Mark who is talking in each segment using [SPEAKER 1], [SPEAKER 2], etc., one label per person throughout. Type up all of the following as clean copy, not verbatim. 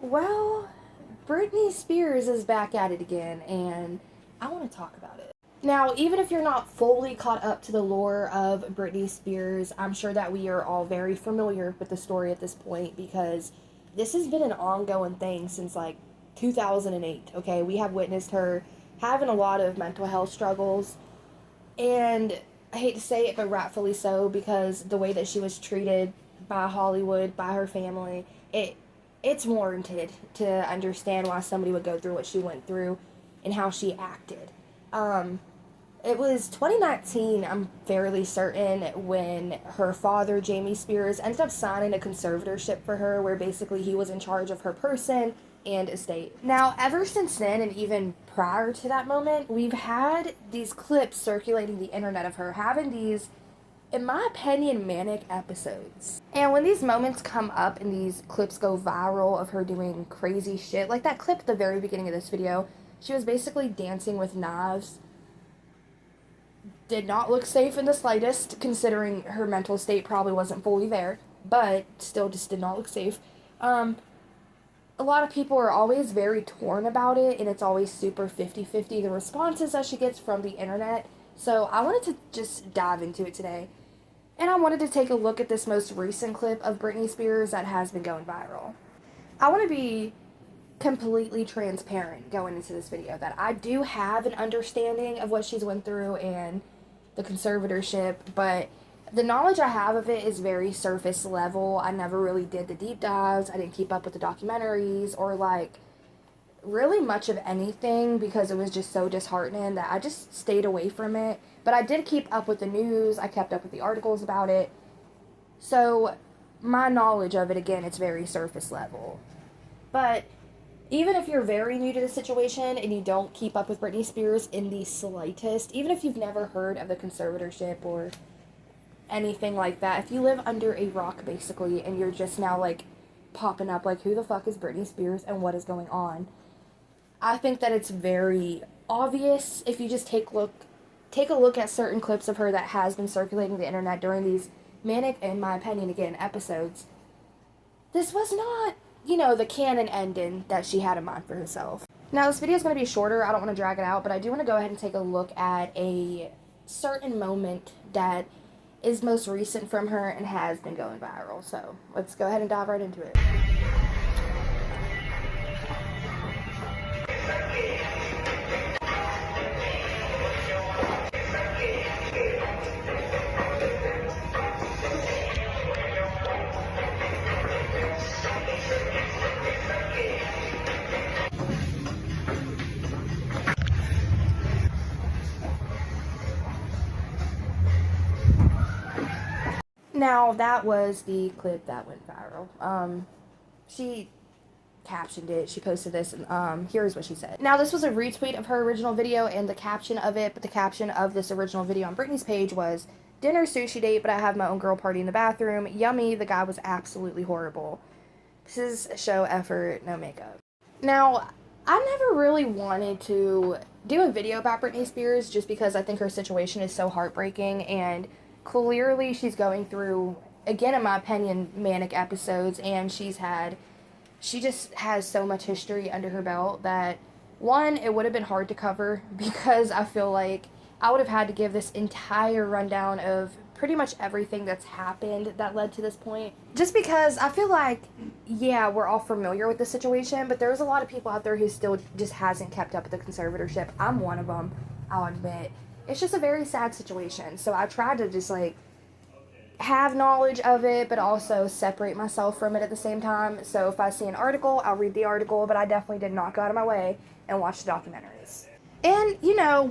[SPEAKER 1] Well, Britney Spears is back at it again, and I want to talk about it. Now, even if you're not fully caught up to the lore of Britney Spears, I'm sure that we are all very familiar with the story at this point because this has been an ongoing thing since like 2008. Okay, we have witnessed her having a lot of mental health struggles, and I hate to say it, but rightfully so, because the way that she was treated by Hollywood, by her family, it's warranted to understand why somebody would go through what she went through and how she acted. Um, it was 2019, I'm fairly certain, when her father, Jamie Spears, ended up signing a conservatorship for her, where basically he was in charge of her person and estate. Now, ever since then, and even prior to that moment, we've had these clips circulating the internet of her having these, in my opinion, manic episodes. And when these moments come up and these clips go viral of her doing crazy shit, like that clip at the very beginning of this video, she was basically dancing with knives. Did not look safe in the slightest, considering her mental state probably wasn't fully there, but still just did not look safe. A lot of people are always very torn about it, and it's always super 50-50, the responses that she gets from the internet. So I wanted to just dive into it today. And I wanted to take a look at this most recent clip of Britney Spears that has been going viral. I want to be completely transparent going into this video that I do have an understanding of what she's went through and the conservatorship, but the knowledge I have of it is very surface level. I never really did the deep dives. I didn't keep up with the documentaries or like really much of anything because it was just so disheartening that I just stayed away from it. But I did keep up with the news. I kept up with the articles about it. So my knowledge of it, again, it's very surface level. But even if you're very new to the situation and you don't keep up with Britney Spears in the slightest, even if you've never heard of the conservatorship or anything like that, if you live under a rock basically and you're just now like popping up like who the fuck is Britney Spears and what is going on, I think that it's very obvious if you just take a look at certain clips of her that has been circulating the internet during these manic, in my opinion again, episodes. This was not, the canon ending that she had in mind for herself. Now this video is going to be shorter, I don't want to drag it out, but I do want to go ahead and take a look at a certain moment that is most recent from her and has been going viral. So let's go ahead and dive right into it. Now, that was the clip that went viral. She captioned it. She posted this, and here's what she said. Now, this was a retweet of her original video and the caption of it, but the caption of this original video on Britney's page was, "Dinner sushi date, but I have my own girl party in the bathroom. Yummy, the guy was absolutely horrible. This is show effort, no makeup." Now, I never really wanted to do a video about Britney Spears just because I think her situation is so heartbreaking, and clearly she's going through, again in my opinion, manic episodes, and she just has so much history under her belt that, one, it would have been hard to cover because I feel like I would have had to give this entire rundown of pretty much everything that's happened that led to this point. Just because I feel like, yeah, we're all familiar with the situation, but there's a lot of people out there who still just hasn't kept up with the conservatorship. I'm one of them, I'll admit. It's just a very sad situation. So I tried to just like have knowledge of it, but also separate myself from it at the same time. So if I see an article, I'll read the article, but I definitely did not go out of my way and watch the documentaries. And,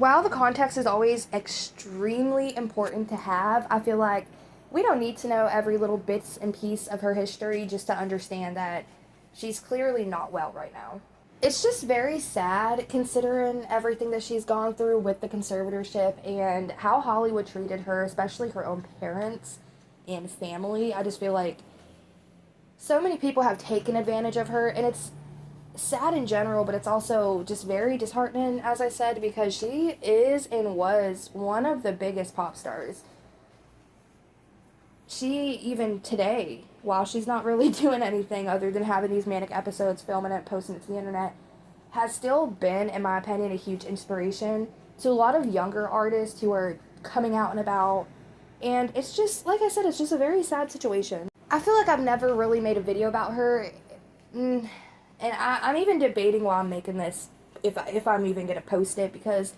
[SPEAKER 1] while the context is always extremely important to have, I feel like we don't need to know every little bits and piece of her history just to understand that she's clearly not well right now. It's just very sad considering everything that she's gone through with the conservatorship and how Hollywood treated her, especially her own parents and family. I just feel like so many people have taken advantage of her, and it's sad in general, but it's also just very disheartening, as I said, because she is and was one of the biggest pop stars. She, even today, while she's not really doing anything other than having these manic episodes, filming it, posting it to the internet, has still been, in my opinion, a huge inspiration to a lot of younger artists who are coming out and about. And it's just, like I said, it's just a very sad situation. I feel like I've never really made a video about her. And I'm even debating while I'm making this if I'm even going to post it, because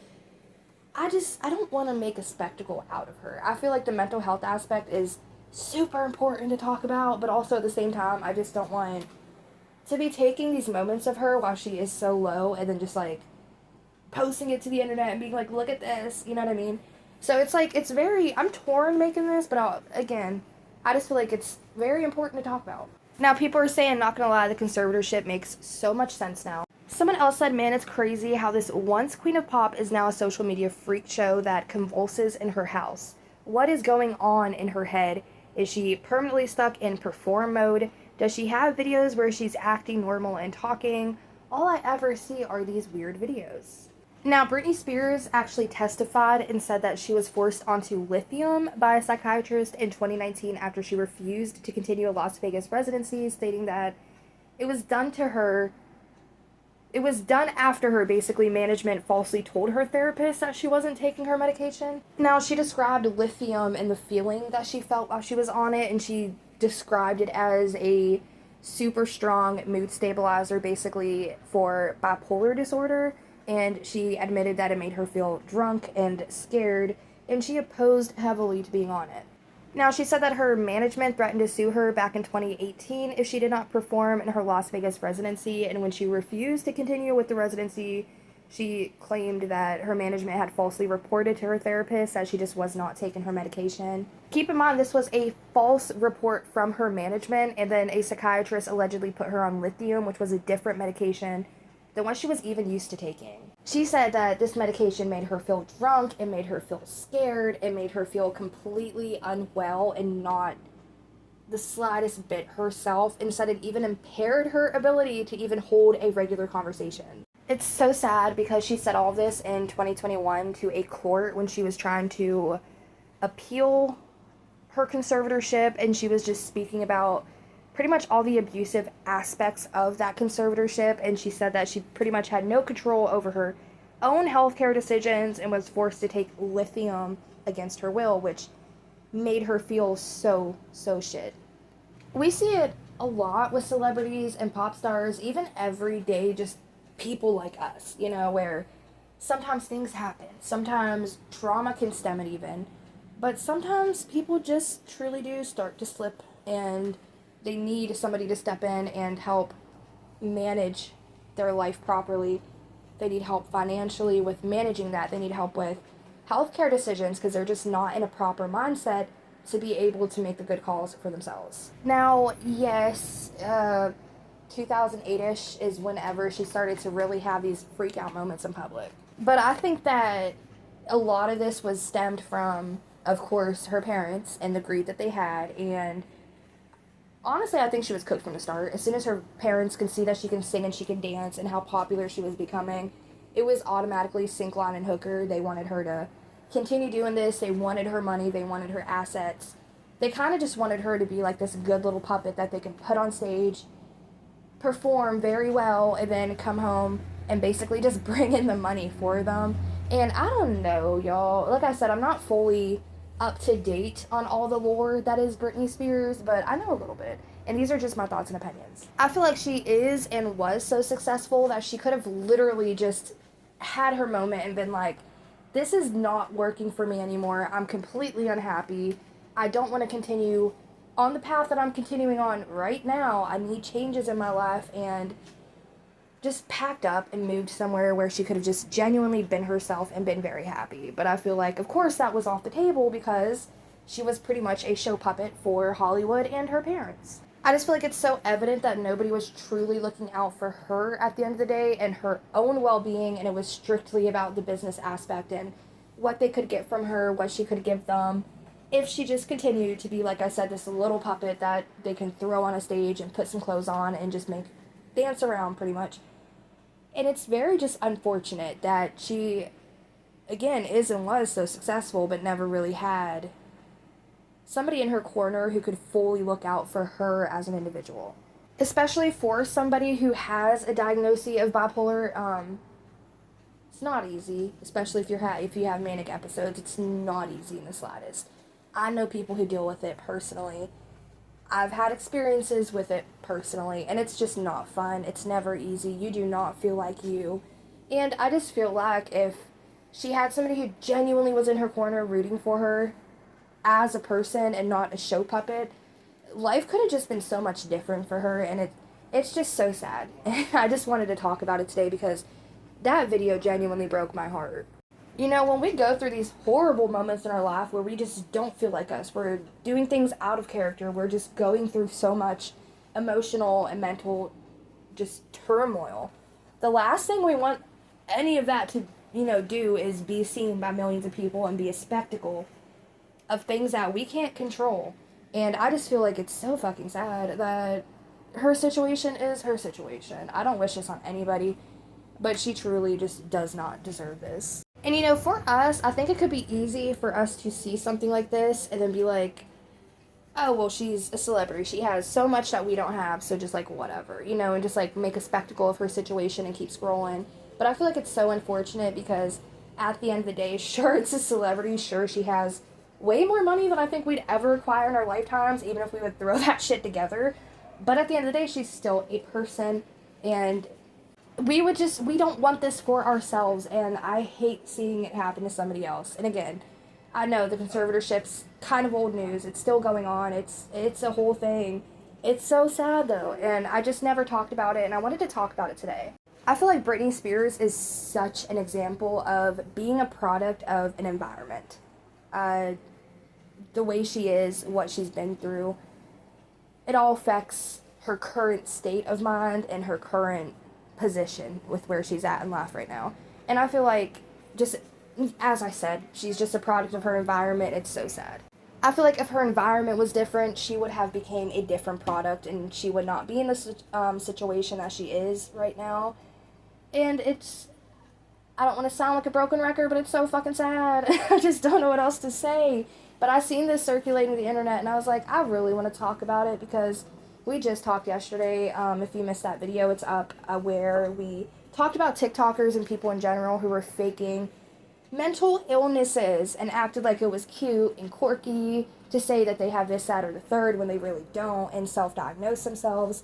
[SPEAKER 1] I don't want to make a spectacle out of her. I feel like the mental health aspect is super important to talk about, but also at the same time, I just don't want to be taking these moments of her while she is so low and then just like posting it to the internet and being like, look at this, you know what I mean? So it's like, I'm torn making this, but again, I just feel like it's very important to talk about. Now, people are saying, not gonna lie, the conservatorship makes so much sense now. Someone else said, man, it's crazy how this once queen of pop is now a social media freak show that convulses in her house. What is going on in her head? Is she permanently stuck in perform mode? Does she have videos where she's acting normal and talking? All I ever see are these weird videos. Now, Britney Spears actually testified and said that she was forced onto lithium by a psychiatrist in 2019 after she refused to continue a Las Vegas residency, stating that it was done after her, basically, management falsely told her therapist that she wasn't taking her medication. Now, she described lithium and the feeling that she felt while she was on it, and she described it as a super strong mood stabilizer, basically, for bipolar disorder. And she admitted that it made her feel drunk and scared, and she opposed heavily to being on it. Now, she said that her management threatened to sue her back in 2018 if she did not perform in her Las Vegas residency, and when she refused to continue with the residency, she claimed that her management had falsely reported to her therapist that she just was not taking her medication. Keep in mind, this was a false report from her management, and then a psychiatrist allegedly put her on lithium, which was a different medication than what she was even used to taking. She said that this medication made her feel drunk, it made her feel scared, it made her feel completely unwell and not the slightest bit herself, and said it even impaired her ability to even hold a regular conversation. It's so sad because she said all this in 2021 to a court when she was trying to appeal her conservatorship, and she was just speaking about pretty much all the abusive aspects of that conservatorship, and she said that she pretty much had no control over her own healthcare decisions and was forced to take lithium against her will, which made her feel so shit. We see it a lot with celebrities and pop stars, even everyday just people like us, you know, where sometimes things happen, sometimes trauma can stem it even, but sometimes people just truly do start to slip, and they need somebody to step in and help manage their life properly. They need help financially with managing that. They need help with healthcare decisions because they're just not in a proper mindset to be able to make the good calls for themselves. Now, yes, 2008-ish is whenever she started to really have these freak out moments in public. But I think that a lot of this was stemmed from, of course, her parents and the greed that they had, and honestly, I think she was cooked from the start. As soon as her parents could see that she can sing and she can dance and how popular she was becoming, it was automatically sink, line, and hooker. They wanted her to continue doing this. They wanted her money. They wanted her assets. They kind of just wanted her to be like this good little puppet that they can put on stage, perform very well, and then come home and basically just bring in the money for them. And I don't know, y'all. Like I said, I'm not fully up to date on all the lore that is Britney Spears, but I know a little bit, and these are just my thoughts and opinions. I feel like she is and was so successful that she could have literally just had her moment and been like, this is not working for me anymore. I'm completely unhappy. I don't want to continue on the path that I'm continuing on right now. I need changes in my life, and just packed up and moved somewhere where she could have just genuinely been herself and been very happy. But I feel like, of course, that was off the table because she was pretty much a show puppet for Hollywood and her parents. I just feel like it's so evident that nobody was truly looking out for her at the end of the day and her own well-being, and it was strictly about the business aspect and what they could get from her, what she could give them, if she just continued to be, like I said, this little puppet that they can throw on a stage and put some clothes on and just make dance around pretty much. And it's very just unfortunate that she, again, is and was so successful but never really had somebody in her corner who could fully look out for her as an individual. Especially for somebody who has a diagnosis of bipolar, it's not easy, especially if you have manic episodes. It's not easy in the slightest. I know people who deal with it personally. I've had experiences with it personally, and it's just not fun. It's never easy. You do not feel like you. And I just feel like if she had somebody who genuinely was in her corner rooting for her as a person and not a show puppet, life could have just been so much different for her, and it's just so sad. I just wanted to talk about it today because that video genuinely broke my heart. You know, when we go through these horrible moments in our life where we just don't feel like us, we're doing things out of character, we're just going through so much emotional and mental just turmoil. The last thing we want any of that to, do is be seen by millions of people and be a spectacle of things that we can't control. And I just feel like it's so fucking sad that her situation is her situation. I don't wish this on anybody, but she truly just does not deserve this. And for us, I think it could be easy for us to see something like this and then be like, oh, well, she's a celebrity. She has so much that we don't have, so just, whatever, and just, make a spectacle of her situation and keep scrolling. But I feel like it's so unfortunate because at the end of the day, sure, it's a celebrity. Sure, she has way more money than I think we'd ever acquire in our lifetimes, even if we would throw that shit together. But at the end of the day, she's still a person, and we don't want this for ourselves, and I hate seeing it happen to somebody else. And again, I know the conservatorship's kind of old news. It's still going on. It's a whole thing. It's so sad, though, and I just never talked about it, and I wanted to talk about it today. I feel like Britney Spears is such an example of being a product of an environment. The way she is, what she's been through, it all affects her current state of mind and her current position with where she's at in life right now. And I feel like, just as I said, she's just a product of her environment. It's so sad. I feel like if her environment was different, she would have became a different product, and she would not be in this situation as she is right now. And I don't want to sound like a broken record, but it's so fucking sad. I just don't know what else to say. But I seen this circulating the internet, and I was like, I really want to talk about it because we just talked yesterday. If you missed that video, it's up, where we talked about TikTokers and people in general who were faking mental illnesses and acted like it was cute and quirky to say that they have this, that, or the third when they really don't, and self-diagnose themselves.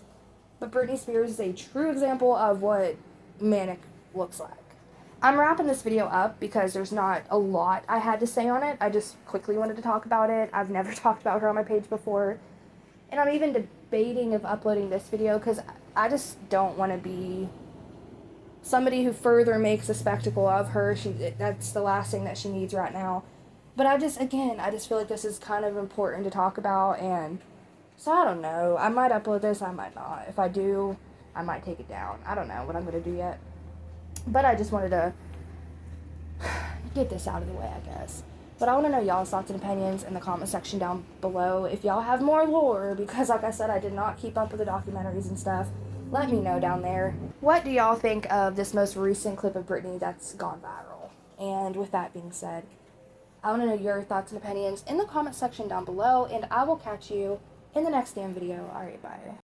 [SPEAKER 1] But Britney Spears is a true example of what manic looks like. I'm wrapping this video up because there's not a lot I had to say on it. I just quickly wanted to talk about it. I've never talked about her on my page before. And I'm even debating of uploading this video because I just don't want to be somebody who further makes a spectacle of her. That's the last thing that she needs right now. But I just feel like this is kind of important to talk about. And so I don't know. I might upload this. I might not. If I do, I might take it down. I don't know what I'm going to do yet. But I just wanted to get this out of the way, I guess. But I want to know y'all's thoughts and opinions in the comment section down below. If y'all have more lore, because like I said, I did not keep up with the documentaries and stuff, let me know down there. What do y'all think of this most recent clip of Britney that's gone viral? And with that being said, I want to know your thoughts and opinions in the comment section down below, and I will catch you in the next damn video. Alright, bye.